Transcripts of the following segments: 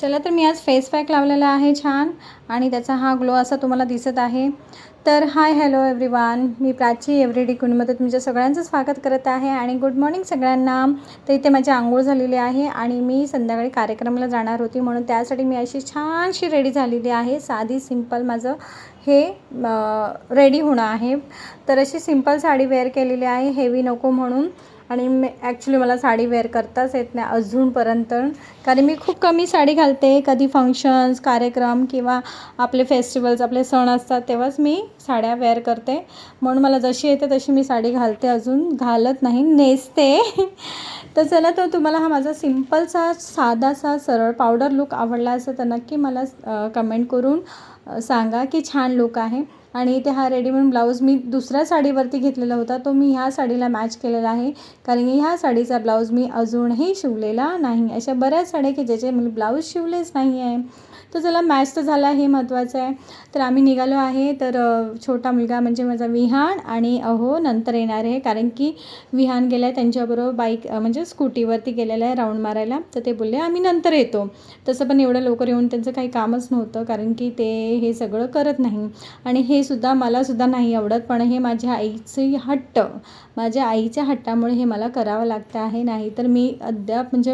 चला तर मी आज फेस पॅक लावलेला आहे छान आणि त्याचा हा ग्लो असा तुम्हाला दिसत आहे. तर हाय हॅलो एव्हरीवन, मी प्राची एव्हरीडे कुणीमध्ये तुमच्या सगळ्यांचं स्वागत करत आहे आणि गुड मॉर्निंग सगळ्यांना. तर इथे माझी आंघोळ झालेली आहे आणि मी संध्याकाळी कार्यक्रमाला जाणार होती, म्हणून त्यासाठी मी अशी छानशी रेडी झालेली आहे. साधी सिंपल माझं हे रेडी होणं आहे. तर अशी सिंपल साडी वेअर केलेली आहे, हेवी नको म्हणून. आणि ॲक्च्युली मला साडी वेअर करताच येत नाही अजूनपर्यंत, कारण मी खूप कमी साडी घालते. कधी फंक्शन्स, कार्यक्रम किंवा आपले फेस्टिवल्स, आपले सण असतात तेव्हाच मी साड्या वेअर करते. म्हणून मला जशी येते तशी मी साडी घालते, अजून घालत नाही, नेसते. तर चला, तर तुम्हाला हा माझा सिम्पलसा साधासा सरळ पावडर लुक आवडला असेल तर नक्की मला कमेंट करून सांगा की छान लुक आहे. आणि इथे हा रेडीमेड ब्लाऊज मी दुसऱ्या साडीवरती घेतलेला होता, तो मी ह्या साडीला मॅच केलेला आहे, कारण की ह्या साडीचा ब्लाऊज मी अजूनही शिवलेला नाही. अशा बऱ्याच साड्या की ज्याचे मी ब्लाऊज शिवलेच नाही आहे. तर चला, मॅच तर झाला, हे महत्त्वाचं आहे. तर आम्ही निघालो आहे. तर छोटा मुलगा म्हणजे माझा विहान आणि अहो नंतर येणार आहे, कारण की विहान गेला आहे त्यांच्याबरोबर बाईक म्हणजे स्कूटीवरती गेलेला आहे राऊंड मारायला. तर ते बोलले आम्ही नंतर येतो. तसं पण एवढं लवकर येऊन त्यांचं काही कामच नव्हतं, कारण की ते हे सगळं करत नाही. आणि हे सुद्धा मलासुद्धा नाही आवडत, पण हे माझ्या आईची हट्ट, माझ्या आईच्या हट्टामुळे हे मला करावं लागतं आहे. नाही तर मी अद्याप म्हणजे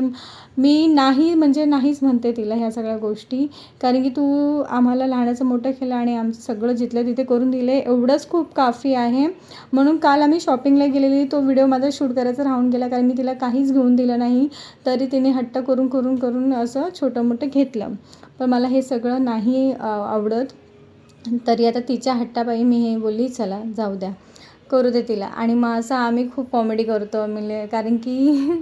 मी नाहीच म्हणते तिला ह्या सगळ्या गोष्टी, कारण की तू आम्हाला लहानाचं मोठं केलं आणि आमचं सगळं जिथलं तिथे करून दिलं आहे, एवढंच खूप काफी आहे. म्हणून काल आम्ही शॉपिंगला गेलेली, तो व्हिडिओ माझा शूट करायचा राहून गेला, कारण मी तिला काहीच घेऊन दिलं नाही. तरी तिने हट्ट करून असं छोटं मोठं घेतलं. पण मला हे सगळं नाही आवडत. तरी आता तिच्या हट्टापायी मी हे बोलली, चला जाऊ द्या, करू दे तिला. आणि मग असं आम्ही खूप कॉमेडी करतो, म्हणजे कारण की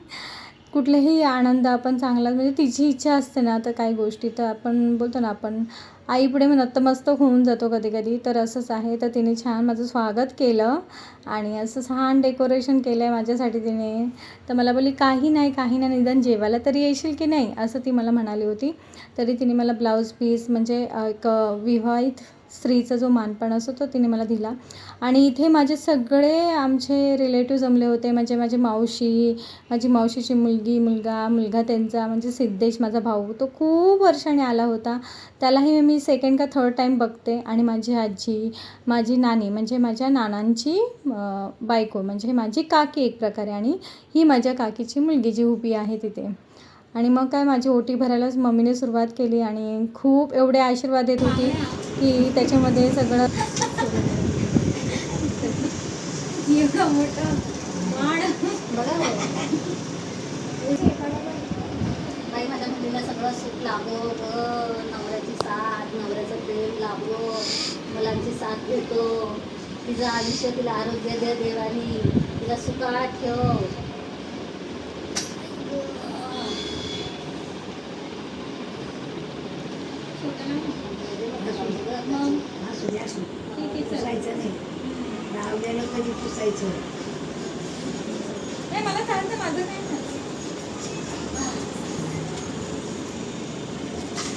कुठलेही आनंद आपण चांगला, म्हणजे तिची इच्छा असते ना, तर काही गोष्टी तर आपण बोलतो ना, आपण आईपुढे नतमस्तक होऊन जातो कधी कधी. तर असंच आहे. तर तिने छान माझं स्वागत केलं आणि असं छान डेकोरेशन केलं आहे माझ्यासाठी तिने. तर मला बोलली काही नाही निदान जेवायला तरी येशील की नाही, असं ती मला म्हणाली होती. तरी तिने मला ब्लाऊज पीस म्हणजे एक विवाहित स्त्रीचा जो मानपण असतो तो तिने मला दिला. आणि इथे माझे सगळे आमचे रिलेटिव्ह जमले होते, म्हणजे माझी मावशी, माझी मावशीची मुलगा त्यांचा म्हणजे सिद्धेश माझा भाऊ, तो खूप वर्षांनी आला होता. त्यालाही मी सेकंड का थर्ड टाईम बघते. आणि माझी आजी, माझी नानी म्हणजे माझ्या नानांची बायको, म्हणजे माझी काकी एक प्रकारे, आणि ही माझ्या काकीची मुलगी जी उभी आहे तिथे. आणि मग काय, माझी ओटी भरायलाच मम्मीने सुरुवात केली आणि खूप एवढे आशीर्वाद देत होती की त्याच्यामध्ये सगळं बाई, माझ्या मुलीला सगळं सुख लाभो ग, नवऱ्याची साथ, नवऱ्याचं प्रेम लाभो, मुलांची साथ घेतो, तिचं आयुष्य, तिला आरोग्य दे देवानी, तिला सुखात ठेव. पुसायचं नाही, लावलेलं कधी पुसायचं. मला चालतं, माझं नाही.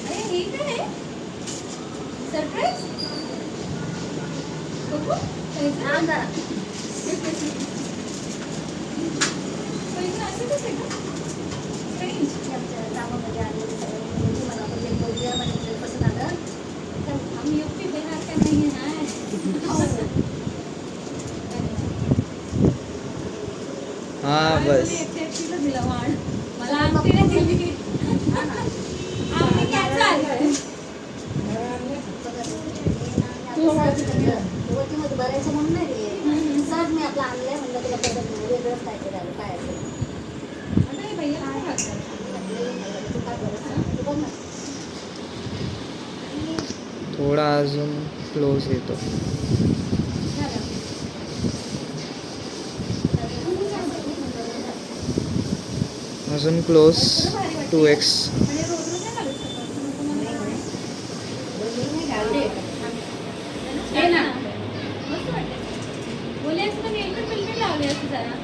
अरे हे काय सरप्राईज बघू कामामध्ये आले मला म्हणजे पसंत आलं. आम्ही युपी बिहार का नाही आहे. हाँ बस दिला वाण मला आमटीने दिली. आम्ही काय चाललंय वरतीमध्ये भरायचं म्हणून नाही रे, सहज मी आपलं आणलंय, म्हणलं तुला पसंत नाही, वेगळंच काय करायला काय असेल. थोडा अजून क्लोज येतो. अजून क्लोज 2x. बोले असं तर वेलकम लावले असं जरा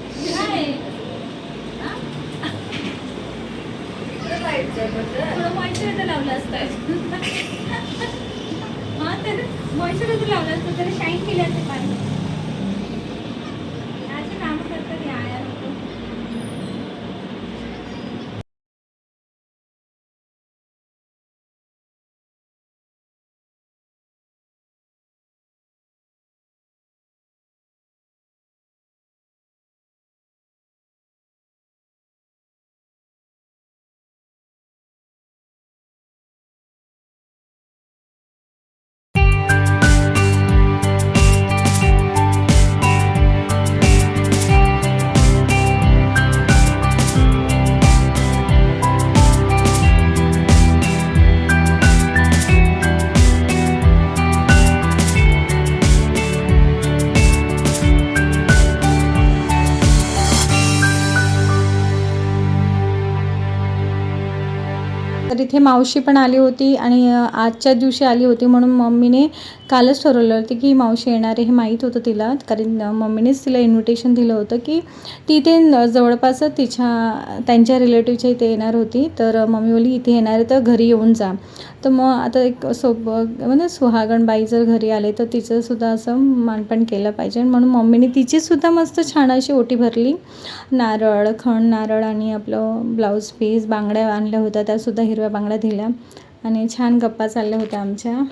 काय थोडं मॉइश्चरायझर लावलं असतं. हां, तर मॉइश्चरायझर लावलं असतं तर शाईन केलं असते पाणी. इथे मावशी पण आली होती आणि आजच्या दिवशी आली होती, म्हणून मम्मीने कालच ठरवलं होतं की मावशी येणार आहे हे माहीत होतं तिला, कारण मम्मीनेच तिला इन्व्हिटेशन दिलं होतं की ती इथे जवळपासच त्यांच्या रिलेटिव्हच्या इथे येणार होती. तर मम्मी बोलली इथे येणार आहे तर घरी येऊन जा. तर मग आता एक म्हणजे सुहागण बाई जर घरी आले तर तिचंसुद्धा असं मानपान केलं पाहिजे, म्हणून मम्मीने तिचीसुद्धा मस्त छान अशी ओटी भरली. नारळ, खण नारळ आणि आपलं ब्लाऊज पीस, बांगड्या आणल्या होत्या, त्यासुद्धा हिरव्या बांगड्या दिल्या आणि छान गप्पा चालल्या होत्या आमच्या.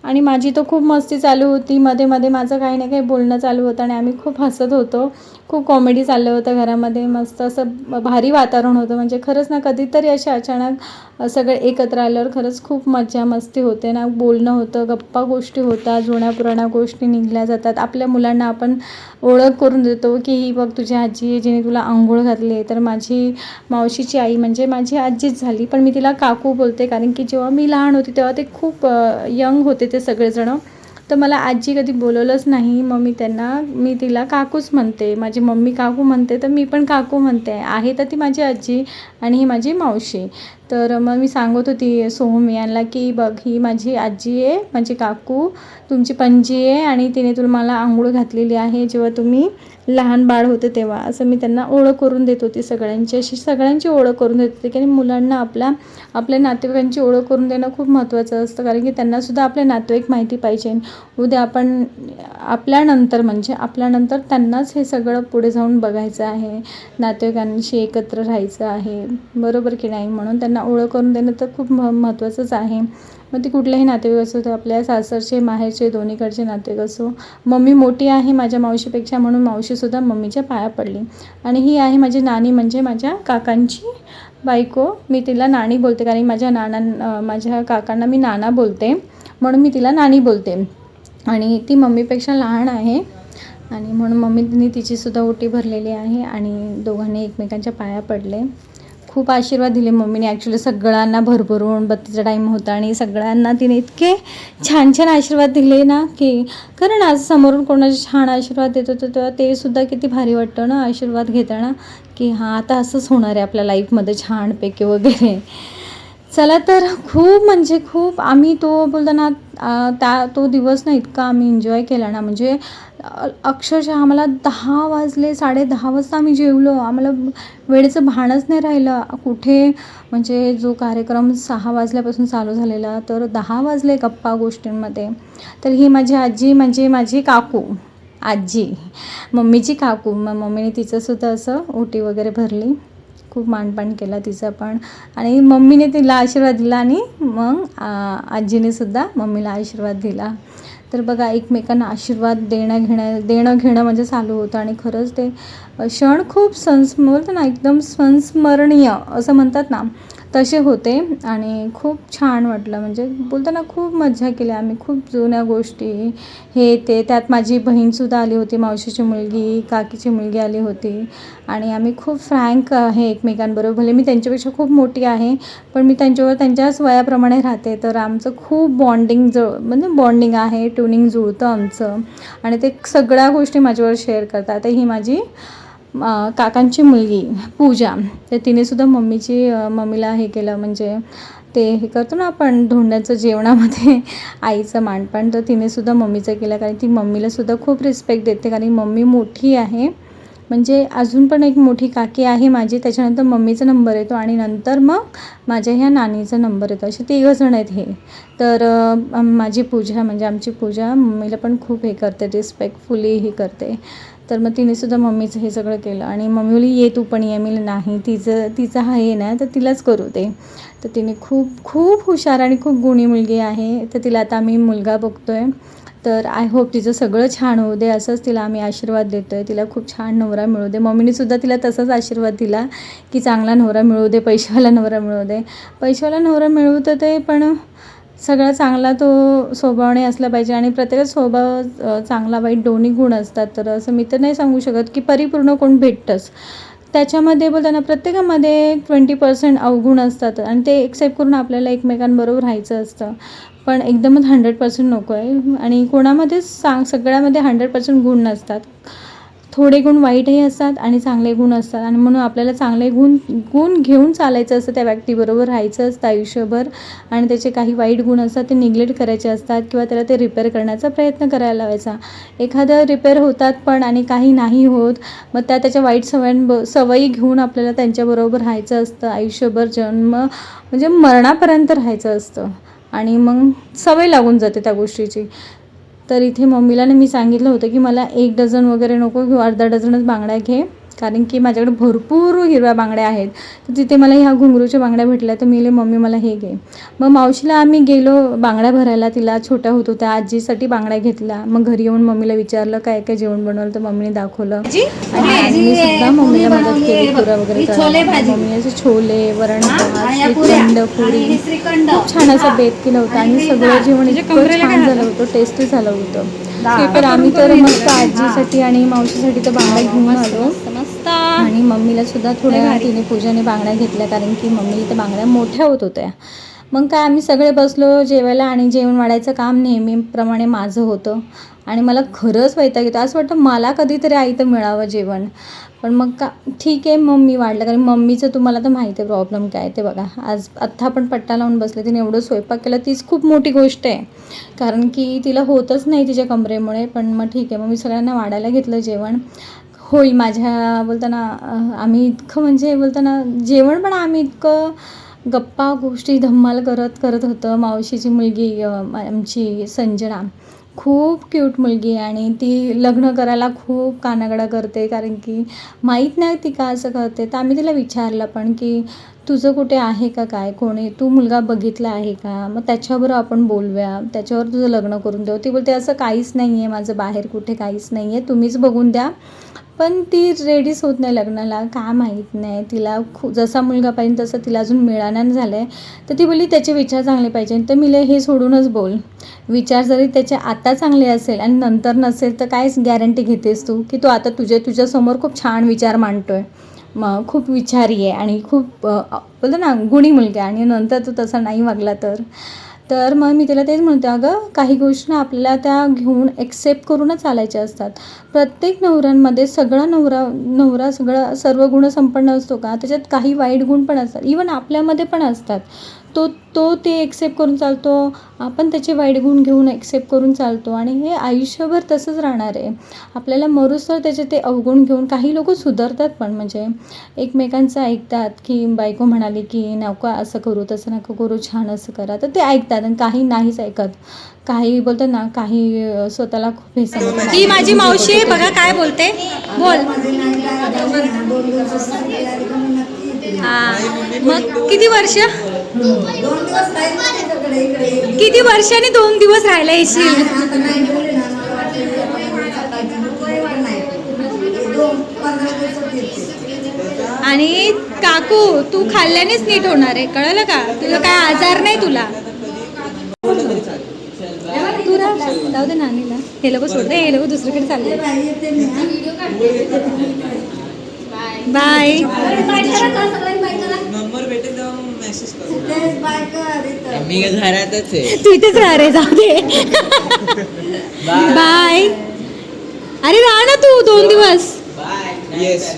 आणि माझी तर खूप मस्ती चालू होती, मध्ये मध्ये माझं काही ना काही बोलणं चालू होतं आणि आम्ही खूप हसत होतो. खूप कॉमेडी चाललं होतं घरामध्ये, मस्त असं भारी वातावरण होतं. म्हणजे खरंच ना, कधीतरी असे अचानक सगळे एकत्र आल्यावर खरंच खूप मजा मस्ती होते ना, बोलणं होतं, गप्पा गोष्टी होतात, जुन्या पुराण्या गोष्टी निघल्या जातात. आपल्या मुलांना आपण ओळख करून देतो की ही बघ तुझी आजी आहे जिने तुला आंघोळ घातली आहे. तर माझी मावशीची आई म्हणजे माझी आजीच झाली, पण मी तिला काकू बोलते, कारण की जेव्हा मी लहान होती तेव्हा ते खूप यंग होते ते सगळेजणं. तर मला आजी कधी बोलवलंच नाही, मग मी तिला काकूच म्हणते. माझी मम्मी काकू म्हणते तर मी पण काकू म्हणते. आहे तर ती माझी आजी आणि ही माझी मावशी. तर मग मी सांगत होती सोहम की बघ ही माझी आजी आहे, माझी काकू तुमची पणजी आहे आणि तिने मला आंघोळ घातलेली आहे जेव्हा तुम्ही लहान बाळ होते तेव्हा. असं मी त्यांना ओळख करून देत होती सगळ्यांची, अशी सगळ्यांची ओळख करून देत होती. कारण मुलांना आपल्या नातेवाईकांची ओळख करून देणं खूप महत्त्वाचं असतं, कारण की त्यांनासुद्धा आपले नातेवाईक माहिती पाहिजे. उद्या आपण आपल्यानंतर त्यांनाच हे सगळं पुढे जाऊन बघायचं आहे, नातेवाईकांशी एकत्र राहायचं आहे, बरोबर की नाही. म्हणून त्यांना ओळख करून देणं तर खूप महत्त्वाचंच आहे. मग ती कुठल्याही नातेवाईक असो, तर आपल्या सासरचे माहेरचे दोन्हीकडचे नातेवाईक असो. मम्मी मोठी आहे माझ्या मावशीपेक्षा, म्हणून मावशीसुद्धा मम्मीच्या पाया पडली. आणि ही आहे माझी नानी, म्हणजे माझ्या काकांची बायको. मी तिला नानी बोलते, कारण माझ्या काकांना मी नाना बोलते, म्हणून मी तिला नानी बोलते. आणि ती मम्मीपेक्षा लहान आहे आणि म्हणून मम्मीने तिचीसुद्धा ओटी भरलेली आहे आणि दोघांनी एकमेकांच्या पाया पडले. खूप आशीर्वाद दिले मम्मीने ॲक्च्युली सगळ्यांना भरभरून. बत्तीचा टाईम होता आणि सगळ्यांना तिने इतके छान छान आशीर्वाद दिले ना, की कारण आज समोरून कोणाचे छान आशीर्वाद देत होतं तेव्हा ते सुद्धा किती भारी वाटतं ना आशीर्वाद घेताना, की हां आता असंच होणार आहे आपल्या लाईफमध्ये छानपैकी वगैरे. चला तर खूप आम्ही तो बोलताना तो दिवस ना इतका आम्ही एन्जॉय केला ना, म्हणजे अक्षरशः आम्हाला 10 वाजले, 10:30 वाजता आम्ही जेवलो. आम्हाला वेळेचं भानच नाही राहिलं कुठे. म्हणजे जो कार्यक्रम 6 वाजल्यापासून चालू झालेला, तर 10 वाजले गप्पा गोष्टींमध्ये. तर ही माझी आजी म्हणजे माझी काकू, आजी मम्मीची काकू. मग मम्मीने तिचंसुद्धा असं ओटी वगैरे भरली, खूप मानपान केला तिचा पण, आणि मम्मीने तिला आशीर्वाद दिला आणि मग आजीने सुद्धा मम्मीला आशीर्वाद दिला. तर बघा एकमेकांना आशीर्वाद देणं घेणं म्हणजे चालू होतं. आणि खरंच ते क्षण खूप बोलतो ना एकदम संस्मरणीय असं म्हणतात ना, तसे होते आणि खूप छान वाटलं. म्हणजे बोलताना खूप मज्जा केली आम्ही, खूप जुन्या गोष्टी हे ते. त्यात माझी बहीणसुद्धा आली होती, मावशीची मुलगी, काकीची मुलगी आली होती आणि आम्ही खूप फ्रँक आहे एकमेकांबरोबर. भले मी त्यांच्यापेक्षा खूप मोठी आहे, पण मी त्यांच्याच वयाप्रमाणे राहते. तर आमचं खूप बॉन्डिंग आहे, ट्युनिंग जुळतं आमचं आणि ते सगळ्या गोष्टी माझ्यावर शेअर करतात. तर ही माझी काकांची मुलगी पूजा, तर तिनेसुद्धा मम्मीला हे केलं, म्हणजे ते हे करतो ना आपण धोंड्याचं जेवणामध्ये आईचं मानपान, तर तिनेसुद्धा मम्मीचं केलं. कारण ती मम्मीलासुद्धा खूप रिस्पेक्ट देते, कारण मम्मी मोठी आहे. म्हणजे अजून पण एक मोठी काकी आहे माझी, त्याच्यानंतर मम्मीचा नंबर येतो आणि नंतर मग माझ्या ह्या नानीचा नंबर येतो, असे 3 जण आहेत हे. तर माझी पूजा म्हणजे आमची पूजा मम्मीला पण खूप हे करते, रिस्पेक्टफुली हे करते. तर मग तिनेसुद्धा मम्मीचं हे सगळं केलं आणि मम्मी बोलली ये तू पण ये. मी नाही, तिचं हा हे ना तर तिलाच करू दे. तर तिने खूप हुशार आणि खूप गुणी मुलगी आहे. तर तिला आता आम्ही मुलगा बघतो आहे. तर आय होप तिचं सगळं छान होऊ दे, असंच तिला आम्ही आशीर्वाद देतो आहे. तिला खूप छान नवरा मिळू दे. मम्मीनेसुद्धा तिला तसाच आशीर्वाद दिला की चांगला नवरा मिळू दे, पैशावाला नवरा मिळू दे. पैशावाला नवरा मिळू तर ते, पण सगळा चांगला तो स्वभावाने असला पाहिजे आणि प्रत्येकाचा स्वभाव चांगला वाईट दोन्ही गुण असतात. तर असं मी तर नाही सांगू शकत की परिपूर्ण कोण भेटतंच. त्याच्यामध्ये बोलताना प्रत्येकामध्ये 20% अवगुण असतात आणि ते एक्सेप्ट करून आपल्याला एकमेकांबरोबर राहायचं असतं. पण एकदमच 100% नको आहे आणि कोणामध्येच सगळ्यामध्ये 100% गुण नसतात. थोडे गुण वाईटही असतात आणि चांगले गुण असतात आणि म्हणून आपल्याला चांगले गुण घेऊन चालायचं असतं, त्या व्यक्तीबरोबर राहायचं असतं आयुष्यभर आणि त्याचे काही वाईट गुण असतात ते निग्लेक्ट करायचे असतात किंवा त्याला ते रिपेअर करण्याचा प्रयत्न करायला लावायचा. एखादं रिपेअर होतात पण आणि काही नाही होत, मग त्याच्या वाईट सवयी घेऊन आपल्याला त्यांच्याबरोबर राहायचं असतं आयुष्यभर, म्हणजे मरणापर्यंत राहायचं असतं आणि मग सवय लागून जाते त्या गोष्टीची. तर इथे मम्मीला मी सांगितलं होतं की मला 1 डझन वगैरे नको घेऊ, अर्धा डझनच बांगड्या घे, कारण की माझ्याकडे भरपूर हिरव्या बांगड्या आहेत. तर तिथे मला ह्या घुंगरूच्या बांगड्या भेटल्या तर मी मम्मी मला हे घे. मग मावशीला आम्ही गेलो बांगड्या भरायला, तिला छोट्या होत होत्या, आजीसाठी बांगड्या घेतल्या. मग घरी येऊन मम्मीला विचारलं काय काय जेवण बनवलं, तर मम्मीने दाखवलं आणि आजीने सुद्धा मम्मीला मदत केली पुऱ्या वगैरे करायला. मम्मी असे छोले, वरण भात, श्रीखंड, पुरी, खूप छान असं बेत केलं होतं आणि सगळं जेवण इतकं छान झालं होतं, टेस्टी झालं होतं. तर आम्ही तर मस्त आजीसाठी आणि मावशीसाठी तर बांगड्या घेऊन आलो आणि मम्मीला सुद्धा थोड्या तिने पूजाने बांगड्या घेतल्या, कारण की मम्मी त्या बांगड्या मोठ्या होत होत्या. मग काय आम्ही सगळे बसलो जेवायला आणि जेवण वाढायचं काम नेहमीप्रमाणे माझं होतं आणि मला खरंच वैताग येतो. असं वाटतं मला कधीतरी आईतं मिळावं जेवण, पण मग ठीक आहे मग मी वाढलं, कारण मम्मीचं तुम्हाला तर माहिती आहे प्रॉब्लेम काय ते बघा. आत्ता पण पट्टा लावून बसले, तिने एवढं स्वयंपाक केला, तीच खूप मोठी गोष्ट आहे, कारण की तिला होतच नाही तिच्या कमरेमुळे. पण मग ठीक आहे, मग मी सगळ्यांना वाढायला घेतलं जेवण. होळी माझ्या बोलताना आम्ही इतकं म्हणजे बोलताना जेवण पण आम्ही इतकं गप्पा गोष्टी धम्माल करत होतं. मावशीची मुलगी आमची संजना खूप क्यूट मुलगी आहे आणि ती लग्न करायला खूप कानागडा करते, कारण की माहीत नाही ती का असं करते. तर आम्ही तिला विचारलं पण की तुझं कुठे आहे का काय, कोणी तू मुलगा बघितला आहे का, मग त्याच्याबरोबर आपण बोलूया, त्याच्यावर तुझं लग्न करून देऊ. ती बोलते असं काहीच नाही आहे माझं, बाहेर कुठे काहीच नाही आहे, तुम्हीच बघून द्या. पण ती रेडीच होत नाही लग्नाला, का माहीत नाही. तिला जसा मुलगा पाहिजे तसं तिला अजून मिळालं झालं आहे. तर ती बोलली त्याचे विचार चांगले पाहिजे. तर मी हे सोडूनच बोल, विचार जरी त्याचे आता चांगले असेल आणि नंतर नसेल तर कायच गॅरंटी घेतेस तू की तो आता तुझ्यासमोर खूप छान विचार मांडतो आहे, मग खूप विचारी आहे आणि खूप बोलतो ना गुणी मुलगा, आणि नंतर तो तसा नाही वागला तर मग मी तिला तेच म्हणते, अगं काही गोष्टी आपल्याला त्या घेऊन एक्सेप्ट करूनच चालायच्या असतात. प्रत्येक नवऱ्यांमध्ये नवरा सर्व गुण संपन्न असतो का, त्याच्यात काही वाईट गुण पण असतात, इवन आपल्यामध्ये पण असतात. तो ते एक्सेप्ट करून चालतो, आपण त्याचे वाईट गुण घेऊन एक्सेप्ट करून चालतो आणि हे आयुष्यभर तसंच राहणार आहे. आपल्याला मरुस्तवर त्याचे ते अवगुण घेऊन काही लोक सुधारतात पण, म्हणजे एकमेकांचं ऐकतात की बायको म्हणाली की नको असं करू तसं नको करू, छान असं करा, तर ते ऐकतात आणि काही नाहीच ऐकत. काही बोलतात ना, काही स्वतःला खूप हे समजतात. ही माझी मावशी आहे बघा काय बोलते, बोल. मग किती वर्ष, किती वर्षांनी 2 दिवस राहायला येशील. आणि काकू तू खाल्ल्यानेच नीट होणार आहे, कळलं का, तुला काय आजार नाही तुला. तू जाऊ दे नानीला, हे लोक सोडते, हे लोक दुसरीकडे चालले. बाय. नंबर भेटेल तेव्हा मेसेज कर. मी घरातच आहे, तू इथेच राहा रे, जाऊ दे. बाय. अरे राहा ना तू 2 दिवस. येस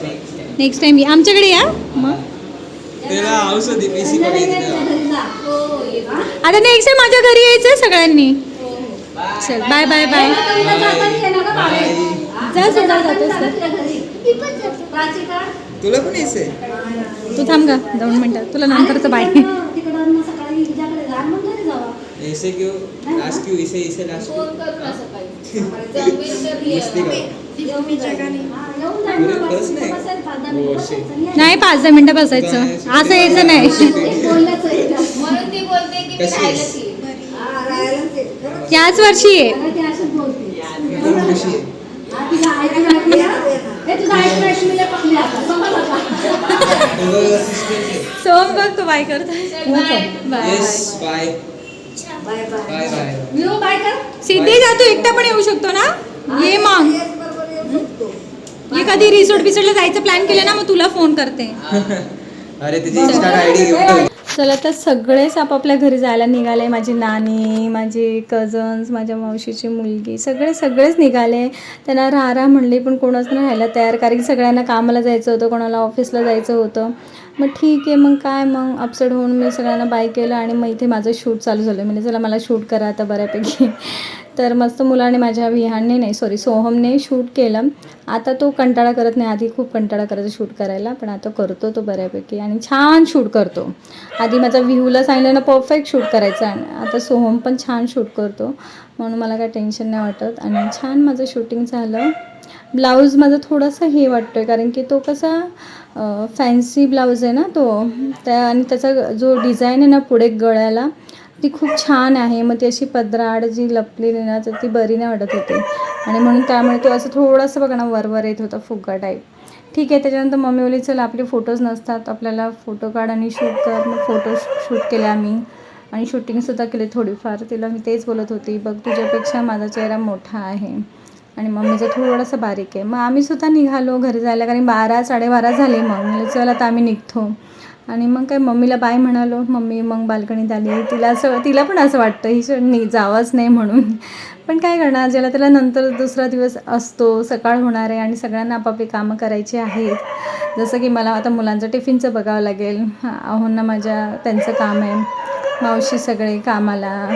नेक्स्ट टाइम आमच्याकडे या. मग त्याला औषधी पेशी बघायची. आता नेक्स्ट टाइम माझ्या घरी यायचं सगळ्यांनी. चल बाय बाय बाय. जा सुद्धा जातोस तुला पण यायचंय, तू थांब का 2 मिनिटं, तुला नंतरचं बाय. ऐसे क्यों लास्ट क्यों इसे लास्ट नाही 5-10 मिनिटं बसायचं, असं यायचं नाही. याच वर्षी आहे. सोम बघ तो बाय करतो. Bye bye. सिद्धी जा, तू एकटा पण येऊ शकतो ना, ये मग. ये कधी रिसोर्ट बिसोर्टला जायचं प्लॅन केलं ना, मग तुला फोन करते. अरे त्याची इंस्टा आयडी घेऊन. चला तर सगळेच आपापल्या घरी जायला निघाले. माझी नानी, माझे कझन्स, माझ्या मावशीची मुलगी, सगळेच निघाले. त्यांना राहा म्हणली पण कोणच नाही राहायला तयार, कारण की सगळ्यांना कामाला जायचं होतं, कोणाला ऑफिसला जायचं होतं. मग ठीक आहे, मग काय, मग अपसेट होऊन मी सगळ्यांना बाय केलं आणि मग इथे माझं शूट चालू झालं. म्हणजे चला मला शूट करा आता बऱ्यापैकी. तर मस्त मुलाने माझ्या सोहमने शूट केलं. आता तो कंटाळा करत नाही, आधी खूप कंटाळा करायचा शूट करायला, पण आता करतो तो बऱ्यापैकी आणि छान शूट करतो. आधी माझा विहूला सांगितलं ना परफेक्ट शूट करायचं, आणि आता सोहम पण छान शूट करतो, म्हणून मला काय टेन्शन नाही वाटत. आणि छान माझं शूटिंग झालं. ब्लाऊज माझं थोडंसं हे वाटतं आहे, कारण की तो कसा फॅन्सी ब्लाऊज आहे ना तो, आणि त्याचा जो डिझाईन आहे ना पुढे गळ्याला ती खूप छान आहे. मग ती अशी पदराआड जी लपलेली ना तर ती बरी नाही वाटत होती, आणि म्हणून त्यामुळे तो असं थोडंसं बघा ना वर येत होता फुगा टाईप. ठीक आहे, त्याच्यानंतर मम्मी बोलली चल आपले फोटोज नसतात, आपल्याला फोटो काढ आणि शूट कर. मग फोटो शूट केले आम्ही आणि शूटिंगसुद्धा केली थोडीफार. तिला मी तेच बोलत होती, बघ तुझ्यापेक्षा माझा चेहरा मोठा आहे आणि मम्मीचं थोडंसं बारीक आहे. मग आम्हीसुद्धा निघालो घरी जायला, कारण 12-12:30 झाले. मग म्हणलं चल आता आम्ही निघतो. आणि मग काय मम्मीला बाय म्हणालो. मम्मी मग बाल्कनीत आली. तिला पण असं वाटतं ही जावंच नाही म्हणून, पण काय करणार, ज्याला त्याला नंतर दुसरा दिवस असतो, सकाळ होणार आहे आणि सगळ्यांना आपापली कामं करायची आहेत. जसं की मला आता मुलांचं टिफिनचं बघावं लागेल, आहोंना त्यांचं काम आहे, मावशी सगळे कामाला,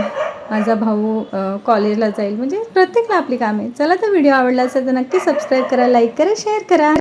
माझा भाऊ कॉलेजला जाईल, म्हणजे प्रत्येकाला आपली कामे. चला तर व्हिडिओ आवडला असेल तर नक्की सबस्क्राईब करा, लाईक करा, शेअर करा.